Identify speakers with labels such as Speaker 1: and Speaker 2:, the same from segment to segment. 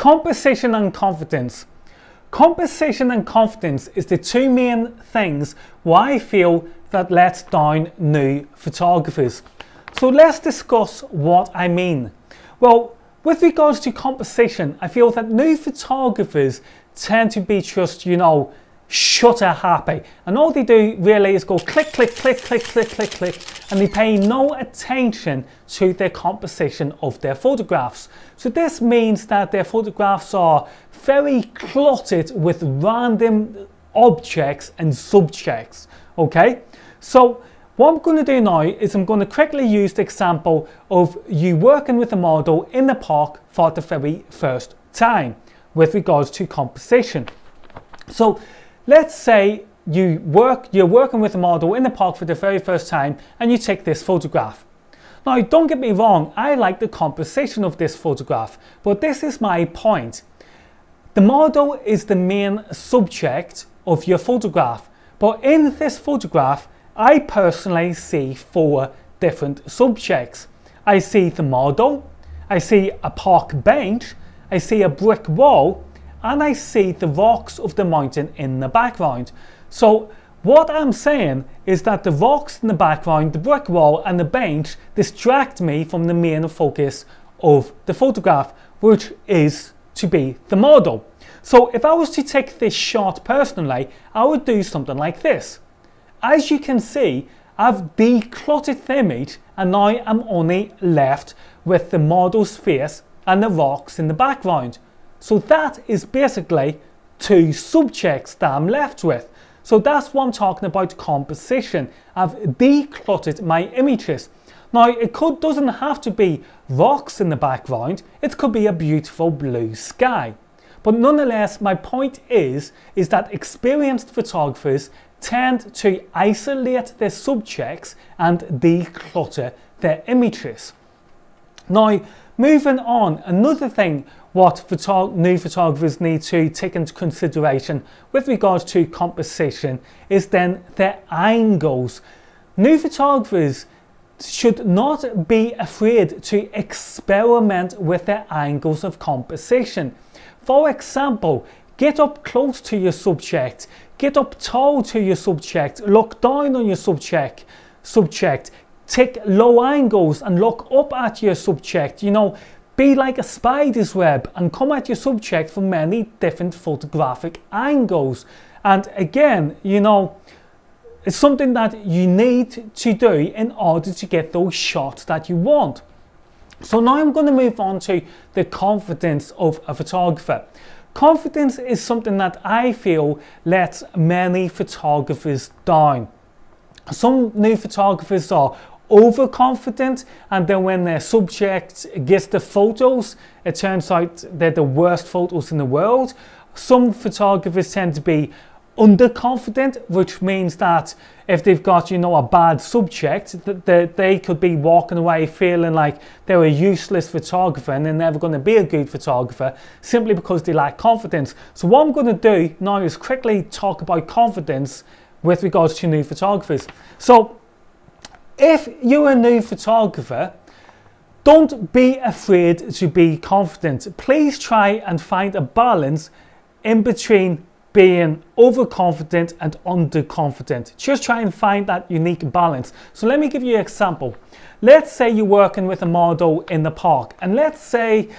Speaker 1: Composition and confidence. Composition and confidence is the two main things why I feel that lets down new photographers. So let's discuss what I mean. Well, with regards to composition, I feel that new photographers tend to be just, shutter happy, and all they do really is go click, click, click, click, click, click, click, and they pay no attention to their composition of their photographs. So this means that their photographs are very cluttered with random objects and subjects. Okay, so what I'm going to do now is I'm going to quickly use the example of you working with a model in the park for the very first time with regards to composition. So let's say you're working with a model in the park for the very first time and you take this photograph. Now, don't get me wrong, I like the composition of this photograph, but this is my point. The model is the main subject of your photograph, but in this photograph, I personally see 4 different subjects. I see the model, I see a park bench, I see a brick wall, and I see the rocks of the mountain in the background. So what I'm saying is that the rocks in the background, the brick wall and the bench distract me from the main focus of the photograph, which is to be the model. So if I was to take this shot personally, I would do something like this. As you can see, I've decluttered the image and now I'm only left with the model's face and the rocks in the background. So that is basically 2 subjects that I'm left with. So that's what I'm talking about, composition. I've decluttered my images. Now it doesn't have to be rocks in the background, it could be a beautiful blue sky. But nonetheless, my point is that experienced photographers tend to isolate their subjects and declutter their images. Now, moving on, another thing what new photographers need to take into consideration with regards to composition is then their angles. New photographers should not be afraid to experiment with their angles of composition. For example, get up close to your subject, get up tall to your subject, look down on your subject, take low angles and look up at your subject, be like a spider's web and come at your subject from many different photographic angles. And again, it's something that you need to do in order to get those shots that you want. So now I'm going to move on to the confidence of a photographer. Confidence is something that I feel lets many photographers down. Some new photographers are overconfident, and then when their subject gets the photos, it turns out they're the worst photos in the world. Some photographers tend to be underconfident, which means that if they've got a bad subject, they could be walking away feeling like they're a useless photographer and they're never going to be a good photographer simply because they lack confidence. So what I'm going to do now is quickly talk about confidence with regards to new photographers. So if you're a new photographer, don't be afraid to be confident. Please try and find a balance in between being overconfident and underconfident. Just try and find that unique balance. So let me give you an example. Let's say you're working with a model in the park, and let's say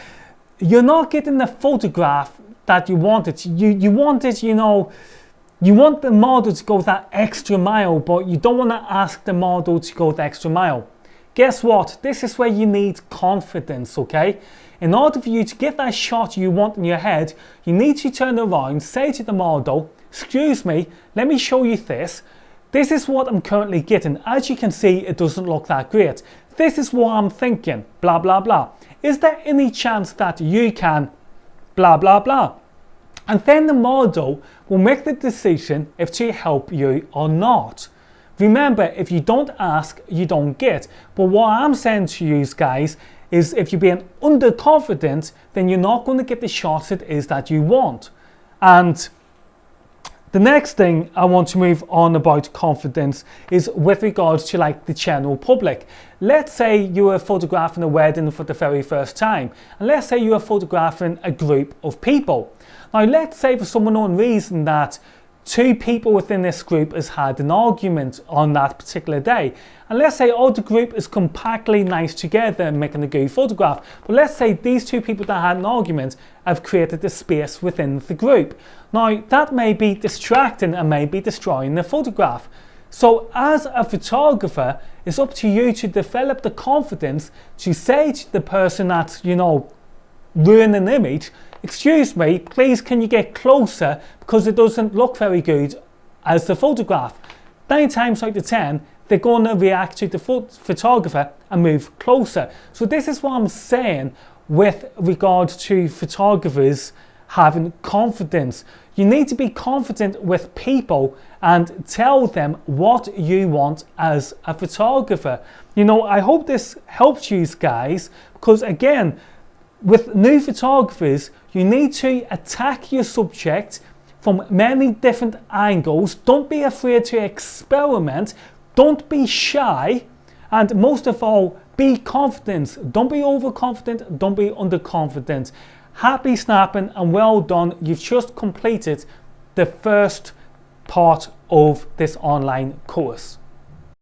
Speaker 1: you're not getting the photograph that you wanted. You wanted, you want the model to go that extra mile, but you don't want to ask the model to go the extra mile. Guess what? This is where you need confidence, okay? In order for you to get that shot you want in your head, you need to turn around, say to the model, excuse me, let me show you this. This is what I'm currently getting. As you can see, it doesn't look that great. This is what I'm thinking, blah, blah, blah. Is there any chance that you can, blah, blah, blah? And then the model will make the decision if to help you or not. Remember, if you don't ask, you don't get. But what I'm saying to you guys is if you're being underconfident, then you're not going to get the shots it is that you want. And The next thing I want to move on about confidence is with regards to like the general public. Let's say you are photographing a wedding for the very first time, and let's say you are photographing a group of people. Now let's say for some unknown reason that two people within this group has had an argument on that particular day, and let's say the group is compactly nice together and making a good photograph, but let's say these two people that had an argument have created a space within the group. Now that may be distracting and may be destroying the photograph. So as a photographer, it's up to you to develop the confidence to say to the person that's, you know, ruining an image, excuse me, please can you get closer because it doesn't look very good as the photograph. 9 times out of 10, they're going to react to the photographer and move closer. So this is what I'm saying with regards to photographers having confidence. You need to be confident with people and tell them what you want as a photographer. You know, I hope this helps you guys, because again, with new photographers, you need to attack your subject from many different angles. Don't be afraid to experiment. Don't be shy. And most of all, be confident. Don't be overconfident. Don't be underconfident. Happy snapping and well done. You've just completed the first part of this online course.